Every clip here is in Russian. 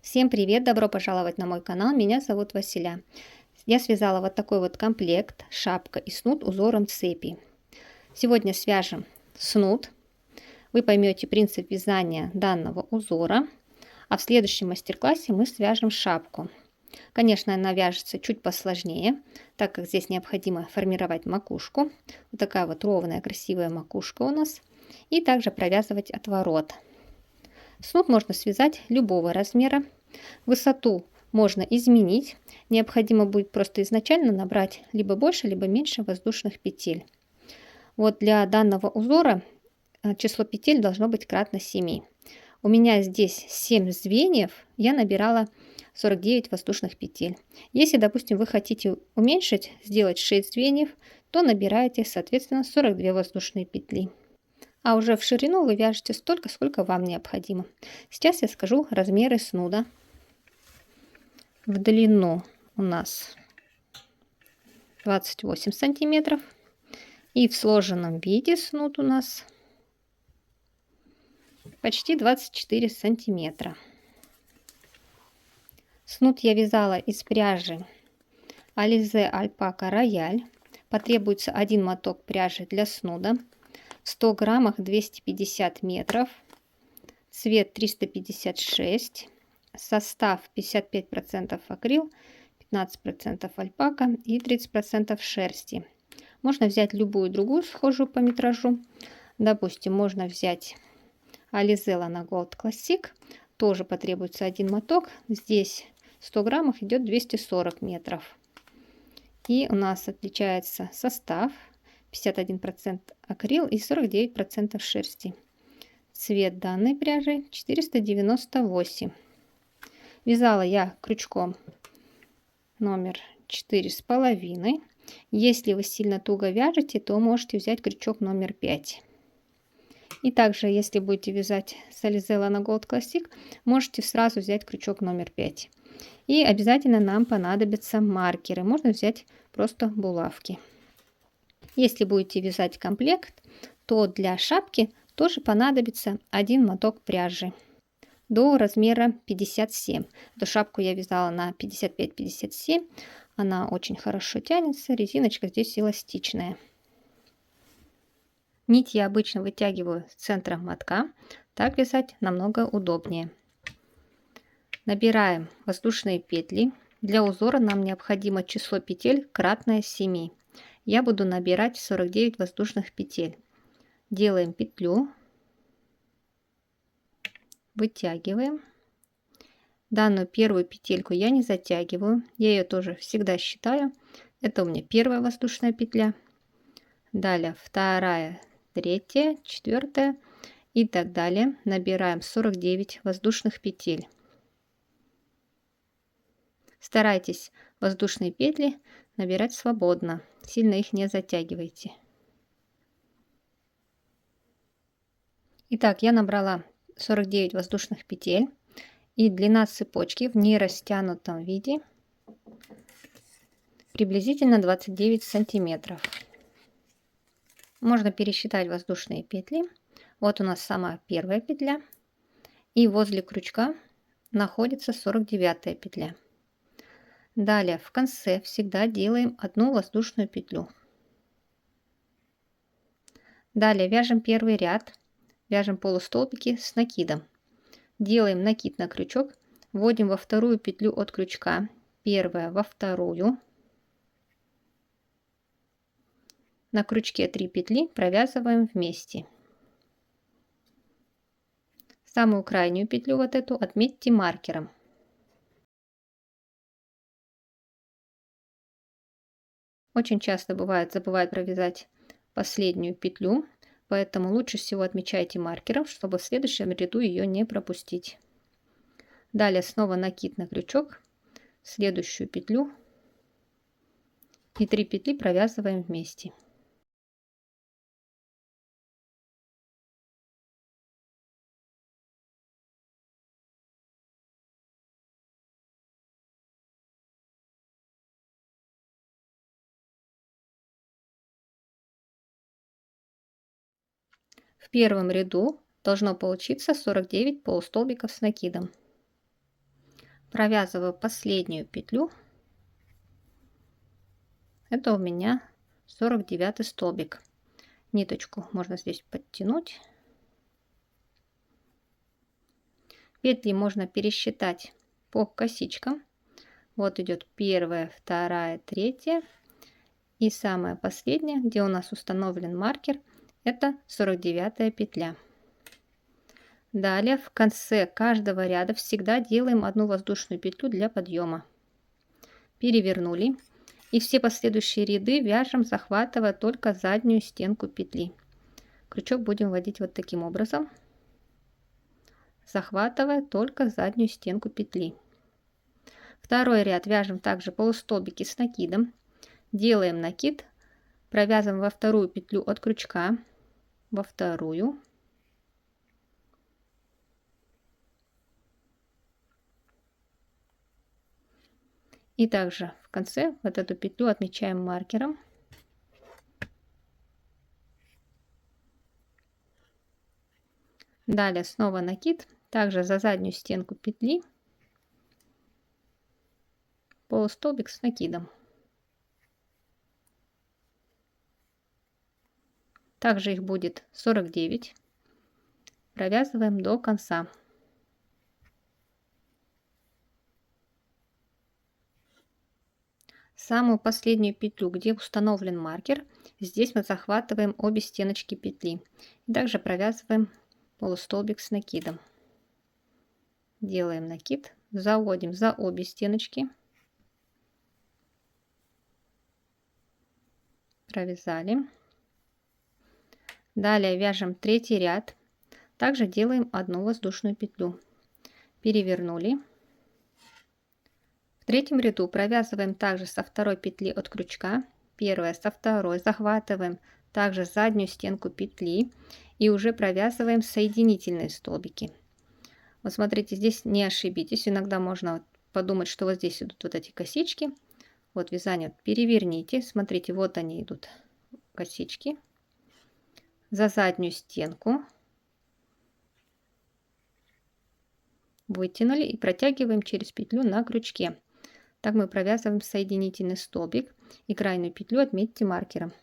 Всем привет! Добро пожаловать на мой канал. Меня зовут Василя. Я связала вот такой вот комплект, шапка и снуд узором цепи. Сегодня свяжем снуд. Вы поймете принцип вязания данного узора. А в следующем мастер-классе мы свяжем шапку. Конечно, она вяжется чуть посложнее, так как здесь необходимо формировать макушку. Вот такая вот ровная, красивая макушка у нас. И также провязывать отворот. Снуд можно связать любого размера. Высоту можно изменить. Необходимо будет просто изначально набрать либо больше, либо меньше воздушных петель. Вот для данного узора число петель должно быть кратно 7. У меня здесь 7 звеньев, я набирала 49 воздушных петель. Если, допустим, вы хотите уменьшить, сделать 6 звеньев, то набираете, соответственно, 42 воздушные петли. А уже в ширину вы вяжете столько, сколько вам необходимо. Сейчас я скажу размеры снуда. В длину у нас 28 сантиметров. И в сложенном виде снуд у нас почти 24 сантиметра. Снуд я вязала из пряжи Alize Alpaca Royal. Потребуется один моток пряжи для снуда. В 100 граммах 250 метров. Цвет 356. Состав 55% акрил, 15% альпака и 30% шерсти. Можно взять любую другую схожую по метражу. Допустим, можно взять Alize Lana Gold Classic. Тоже потребуется один моток. Здесь 100 граммов идет 240 метров. И у нас отличается состав. 51% акрил и 49% шерсти. Цвет данной пряжи 498. Вязала я крючком номер 4,5. Если вы сильно туго вяжете, то можете взять крючок номер 5. И также, если будете вязать с Alize Lana Gold Classic, можете сразу взять крючок номер 5. И обязательно нам понадобятся маркеры. Можно взять просто булавки. Если будете вязать комплект, то для шапки тоже понадобится один моток пряжи до размера 57. Эту шапку я вязала на 55-57. Она очень хорошо тянется. Резиночка здесь эластичная. Нить я обычно вытягиваю с центра мотка. Так вязать намного удобнее. Набираем воздушные петли. Для узора нам необходимо число петель кратное 7. Я буду набирать 49 воздушных петель. Делаем петлю. Вытягиваем. Данную первую петельку я не затягиваю. Я ее тоже всегда считаю. Это у меня первая воздушная петля. Далее вторая, третья, четвертая и так далее. Набираем 49 воздушных петель. Старайтесь воздушные петли набирать свободно. Сильно их не затягивайте. Итак, я набрала 49 воздушных петель. И длина цепочки в нерастянутом виде приблизительно 29 сантиметров. Можно пересчитать воздушные петли. Вот у нас самая первая петля. И возле крючка находится 49 петля. Далее в конце всегда делаем одну воздушную петлю. Далее вяжем первый ряд. Вяжем полустолбики с накидом. Делаем накид на крючок. Вводим во вторую петлю от крючка. Первая во вторую. На крючке 3 петли провязываем вместе. Самую крайнюю петлю вот эту отметьте маркером. Очень часто бывает, забывают провязать последнюю петлю, поэтому лучше всего отмечайте маркером, чтобы в следующем ряду ее не пропустить. Далее снова накид на крючок, следующую петлю и 3 петли провязываем вместе. В первом ряду должно получиться 49 полустолбиков с накидом. Провязываю последнюю петлю. Это у меня 49 столбик. Ниточку можно здесь подтянуть. Петли можно пересчитать по косичкам. Вот идет первая, вторая, третья. И самая последняя, где у нас установлен маркер, это 49 петля. Далее в конце каждого ряда всегда делаем одну воздушную петлю для подъема. Перевернули. И все последующие ряды вяжем, захватывая только заднюю стенку петли. Крючок будем вводить вот таким образом, захватывая только заднюю стенку петли. Второй ряд вяжем также полустолбики с накидом. Делаем накид, провязываем во вторую петлю от крючка, во вторую. И также в конце вот эту петлю отмечаем маркером. Далее снова накид, также за заднюю стенку петли, полустолбик с накидом. Также их будет 49. Провязываем до конца. Самую последнюю петлю, где установлен маркер, здесь мы захватываем обе стеночки петли. И также провязываем полустолбик с накидом. Делаем накид, заводим за обе стеночки. Провязали. Далее вяжем третий ряд. Также делаем одну воздушную петлю. Перевернули. В третьем ряду провязываем также со второй петли от крючка. Первая со второй. Захватываем также заднюю стенку петли. И уже провязываем соединительные столбики. Вот смотрите, здесь не ошибитесь. Иногда можно подумать, что вот здесь идут вот эти косички. Вот вязание. Переверните. Смотрите, вот они идут, косички. За заднюю стенку. Вытянули и протягиваем через петлю на крючке. Так мы провязываем соединительный столбик. И крайнюю петлю отметьте маркером.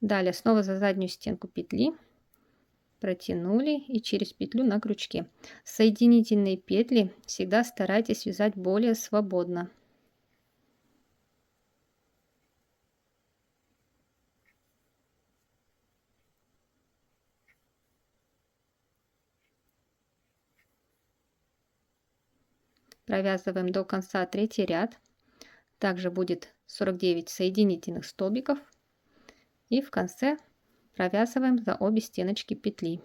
Далее снова за заднюю стенку петли протянули и через петлю на крючке. Соединительные петли всегда старайтесь вязать более свободно. Провязываем до конца третий ряд. Также будет 49 соединительных столбиков. И в конце провязываем за обе стеночки петли.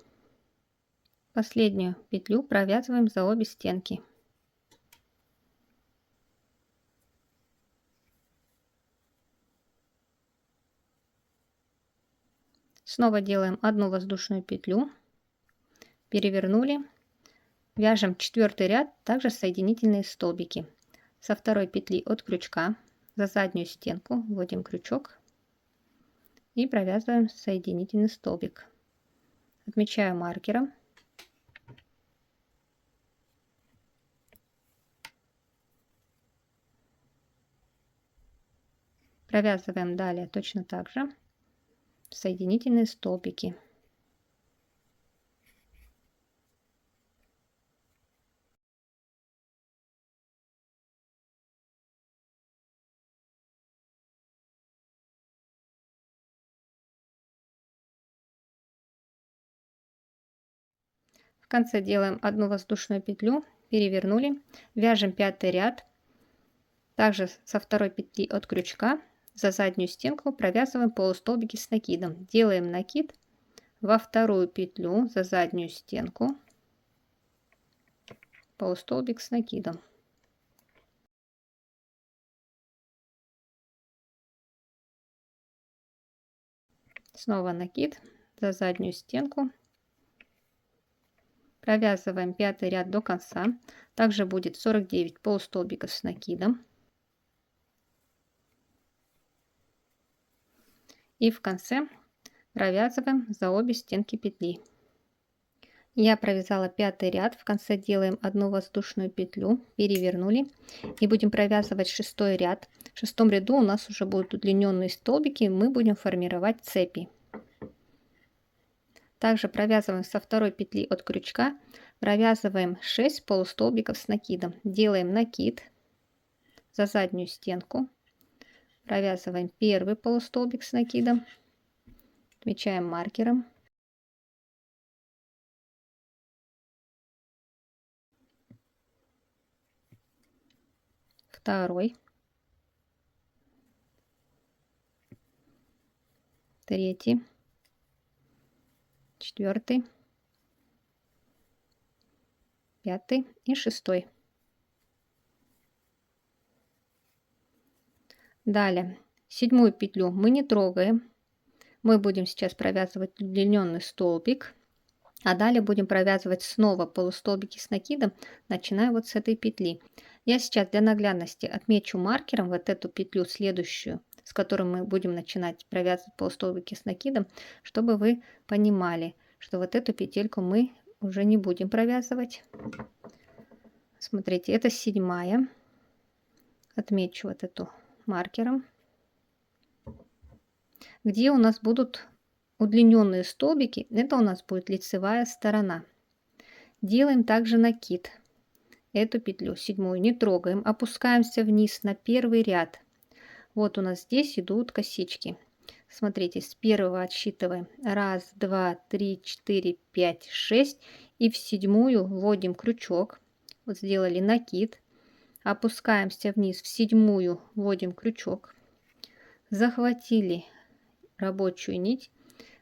Последнюю петлю провязываем за обе стенки. Снова делаем одну воздушную петлю. Перевернули. Вяжем четвертый ряд, также соединительные столбики. Со второй петли от крючка за заднюю стенку вводим крючок и провязываем соединительный столбик. Отмечаю маркером. Провязываем далее точно так же соединительные столбики. В конце делаем одну воздушную петлю, перевернули, вяжем пятый ряд. Также со второй петли от крючка за заднюю стенку провязываем полустолбики с накидом. Делаем накид во вторую петлю за заднюю стенку, полустолбик с накидом. Снова накид за заднюю стенку. Провязываем пятый ряд до конца. Также будет 49 полустолбиков с накидом. И в конце провязываем за обе стенки петли. Я провязала 5-й ряд, в конце делаем одну воздушную петлю, перевернули и будем провязывать 6-й ряд. В 6-м ряду у нас уже будут удлиненные столбики, мы будем формировать цепи. Также провязываем со 2-й петли от крючка, провязываем 6 полустолбиков с накидом. Делаем накид за заднюю стенку, провязываем 1-й полустолбик с накидом, отмечаем маркером. Второй, 3-й, 4-й, 5-й и 6-й. Далее 7-ю петлю мы не трогаем. Мы будем сейчас провязывать удлиненный столбик, а далее будем провязывать снова полустолбики с накидом, начиная вот с этой петли. Я сейчас для наглядности отмечу маркером вот эту петлю следующую, с которой мы будем начинать провязывать полустолбики с накидом, чтобы вы понимали, что вот эту петельку мы уже не будем провязывать. Смотрите, это 7-я. Отмечу вот эту маркером, где у нас будут удлиненные столбики. Это у нас будет лицевая сторона. Делаем также накид. Эту петлю 7-ю не трогаем, опускаемся вниз на 1-й ряд. Вот у нас здесь идут косички. Смотрите, с 1-го отсчитываем 1, 2, 3, 4, 5, 6 и в 7-ю вводим крючок. Вот сделали накид, опускаемся вниз, в 7-ю вводим крючок, захватили рабочую нить,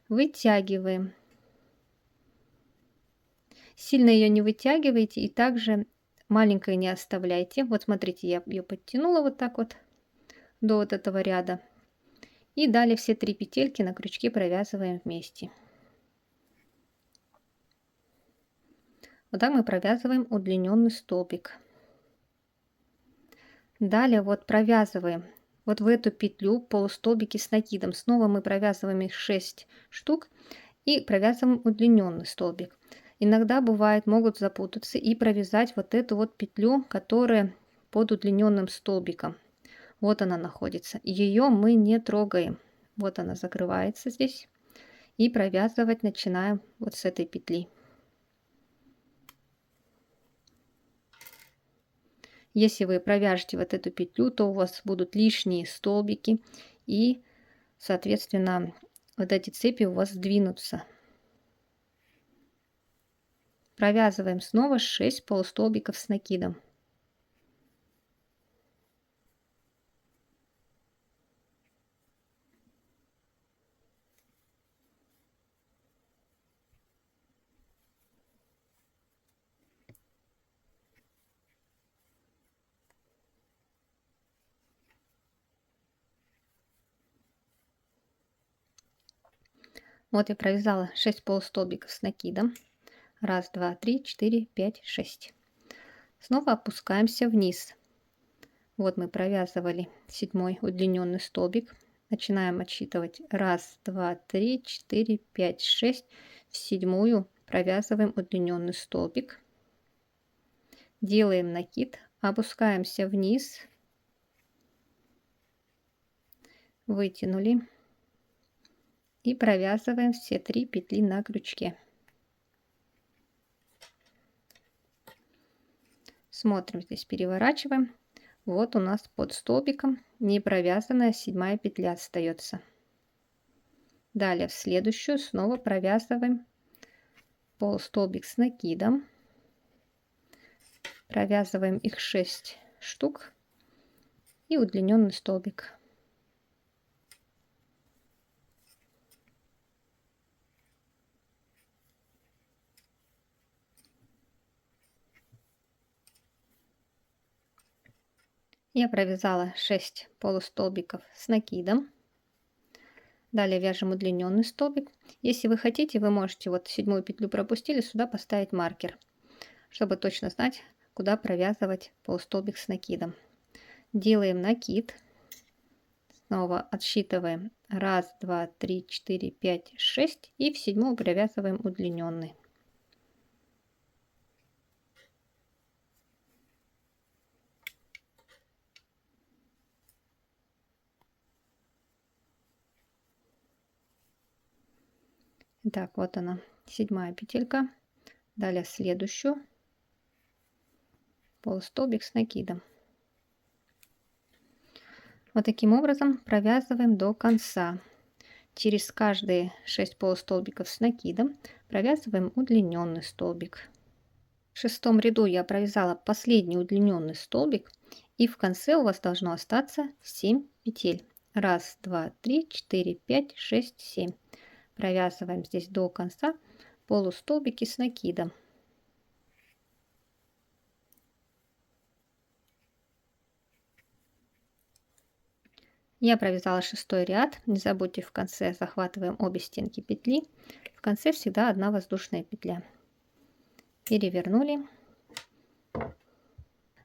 вытягиваем. Сильно ее не вытягивайте и также маленькой не оставляйте. Вот смотрите, я ее подтянула вот так вот до вот этого ряда. И далее все 3 петельки на крючке провязываем вместе. Вот так мы провязываем удлиненный столбик. Далее вот провязываем вот в эту петлю полустолбики с накидом. Снова мы провязываем их 6 штук и провязываем удлиненный столбик. Иногда бывает, могут запутаться и провязать вот эту вот петлю, которая под удлиненным столбиком. Вот она находится. Ее мы не трогаем. Вот она закрывается здесь. И провязывать начинаем вот с этой петли. Если вы провяжете вот эту петлю, то у вас будут лишние столбики. И, соответственно, вот эти цепи у вас сдвинутся. Провязываем снова 6 полустолбиков с накидом. Вот я провязала 6 полустолбиков с накидом. 1, 2, 3, 4, 5, 6. Снова опускаемся вниз. Вот мы провязывали 7-й удлиненный столбик. Начинаем отсчитывать 1, 2, 3, 4, 5, 6. В 7-ю провязываем удлиненный столбик. Делаем накид, опускаемся вниз. Вытянули. И провязываем все 3 петли на крючке. Смотрим, здесь переворачиваем. Вот у нас под столбиком не провязанная 7-я петля остается. Далее в следующую снова провязываем полустолбик с накидом. Провязываем их 6 штук и удлиненный столбик. Я провязала 6 полустолбиков с накидом. Далее вяжем удлиненный столбик. Если вы хотите, вы можете вот 7-ю петлю пропустили, сюда поставить маркер, чтобы точно знать, куда провязывать полустолбик с накидом. Делаем накид, Снова отсчитываем 1, 2, 3, 4, 5, 6 и в 7 провязываем удлиненный. Так, вот она, 7 петелька. Далее следующую полустолбик с накидом. Вот таким образом провязываем до конца. Через каждые 6 полустолбиков с накидом провязываем удлиненный столбик. В 6 ряду я провязала последний удлиненный столбик, и в конце у вас должно остаться 7 петель. 1, 2, 3, 4, 5, 6, 7. Провязываем здесь до конца полустолбики с накидом. Я провязала 6 ряд. Не забудьте, в конце захватываем обе стенки петли. В конце всегда одна воздушная петля. Перевернули.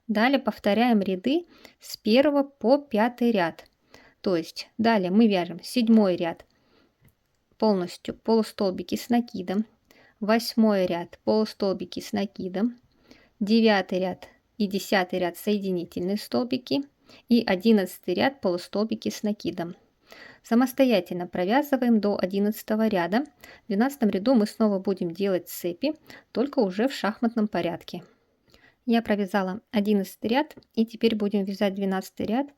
Далее повторяем ряды с 1 по 5 ряд. То есть далее мы вяжем 7 ряд полностью полустолбики с накидом, 8 ряд полустолбики с накидом, 9 ряд и 10 ряд соединительные столбики и 11 ряд полустолбики с накидом. Самостоятельно провязываем до 11 ряда. В 12 ряду мы снова будем делать цепи, только уже в шахматном порядке. Я провязала 11 ряд, и теперь будем вязать 12 ряд,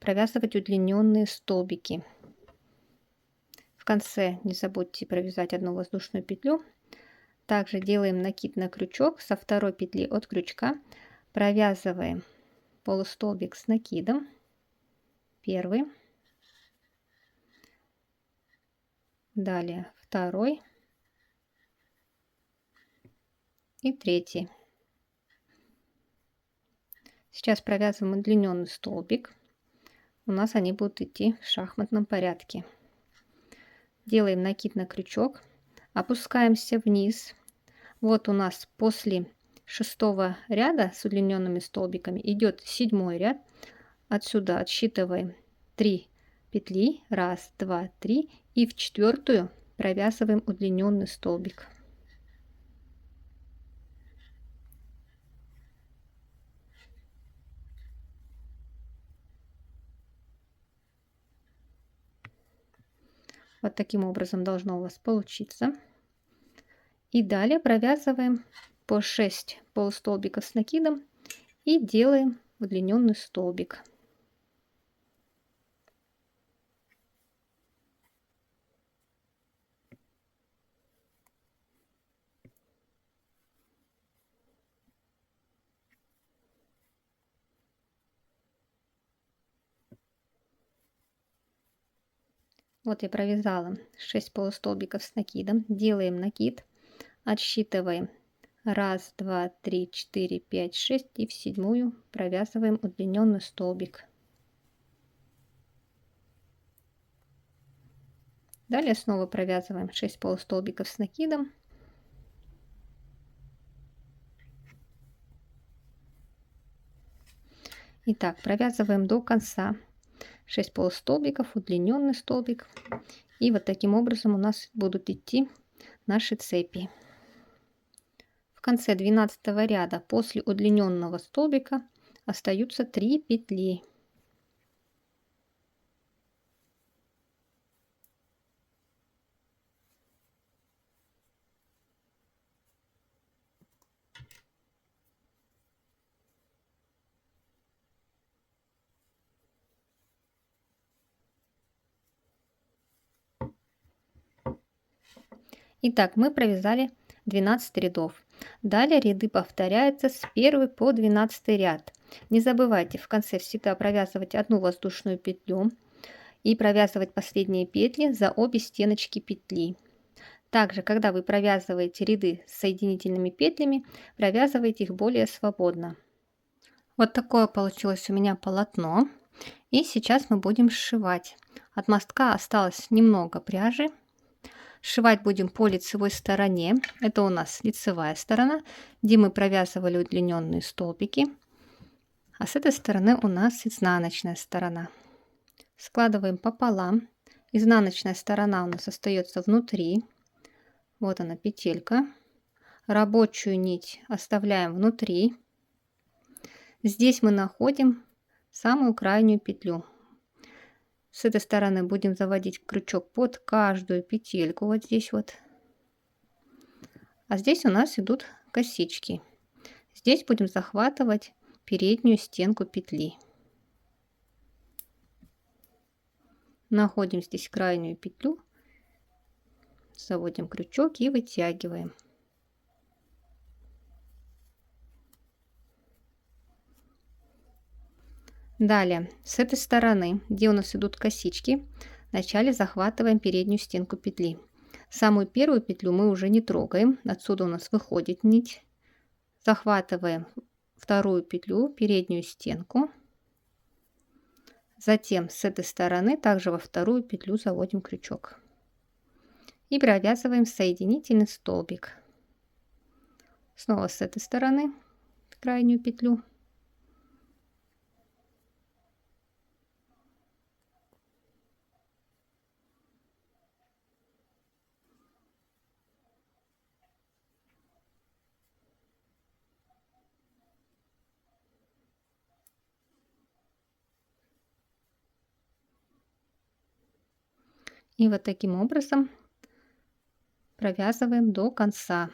провязывать удлиненные столбики. В конце не забудьте провязать одну воздушную петлю. Также делаем накид на крючок, со второй петли от крючка провязываем полустолбик с накидом, первый, далее второй и третий. Сейчас провязываем удлиненный столбик. У нас они будут идти в шахматном порядке. Делаем накид на крючок, опускаемся вниз. Вот у нас после 6 ряда с удлиненными столбиками идет 7 ряд. Отсюда отсчитываем 3 петли, 1, 2, 3, и в 4 провязываем удлиненный столбик. Вот таким образом должно у вас получиться. И далее провязываем по 6 полустолбиков с накидом и делаем удлиненный столбик. Вот я провязала 6 полустолбиков с накидом. Делаем накид, отсчитываем 1, 2, 3, 4, 5, 6 и в 7 провязываем удлиненный столбик. Далее снова провязываем 6 полустолбиков с накидом. Итак, провязываем до конца 6 полустолбиков, удлиненный столбик. И вот таким образом у нас будут идти наши цепи. В конце 12 ряда после удлиненного столбика остаются 3 петли. Итак, мы провязали 12 рядов. Далее ряды повторяются с 1 по 12 ряд. Не забывайте в конце всегда провязывать одну воздушную петлю и провязывать последние петли за обе стеночки петли. Также, когда вы провязываете ряды с соединительными петлями, провязывайте их более свободно. Вот такое получилось у меня полотно. И сейчас мы будем сшивать. От мостка осталось немного пряжи. Сшивать будем по лицевой стороне. Это у нас лицевая сторона, где мы провязывали удлиненные столбики. А с этой стороны у нас изнаночная сторона. Складываем пополам. Изнаночная сторона у нас остается внутри. Вот она, петелька. Рабочую нить оставляем внутри. Здесь мы находим самую крайнюю петлю. С этой стороны будем заводить крючок под каждую петельку. Вот здесь вот. А здесь у нас идут косички. Здесь будем захватывать переднюю стенку петли. Находим здесь крайнюю петлю, заводим крючок и вытягиваем. Далее, с этой стороны, где у нас идут косички, вначале захватываем переднюю стенку петли. Самую первую петлю мы уже не трогаем, отсюда у нас выходит нить. Захватываем вторую петлю, переднюю стенку. Затем с этой стороны также во вторую петлю заводим крючок. И провязываем соединительный столбик. Снова с этой стороны крайнюю петлю. И вот таким образом провязываем до конца.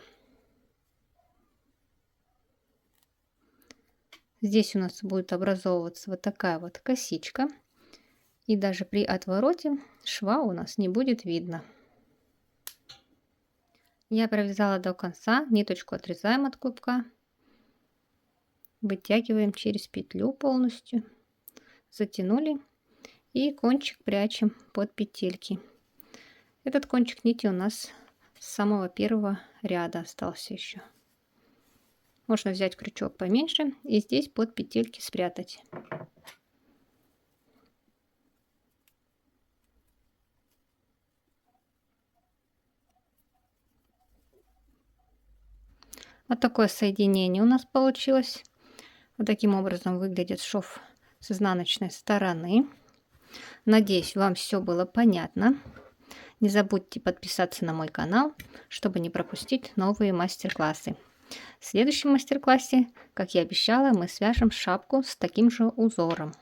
Здесь у нас будет образовываться вот такая вот косичка. И даже при отвороте шва у нас не будет видно. Я провязала до конца, ниточку отрезаем от клубка. Вытягиваем через петлю полностью. Затянули. И кончик прячем под петельки. Этот кончик нити у нас с самого первого ряда остался еще. Можно взять крючок поменьше и здесь под петельки спрятать. Вот такое соединение у нас получилось. Вот таким образом выглядит шов с изнаночной стороны. Надеюсь, вам все было понятно. Не забудьте подписаться на мой канал, чтобы не пропустить новые мастер-классы. В следующем мастер-классе, как я обещала, мы свяжем шапку с таким же узором.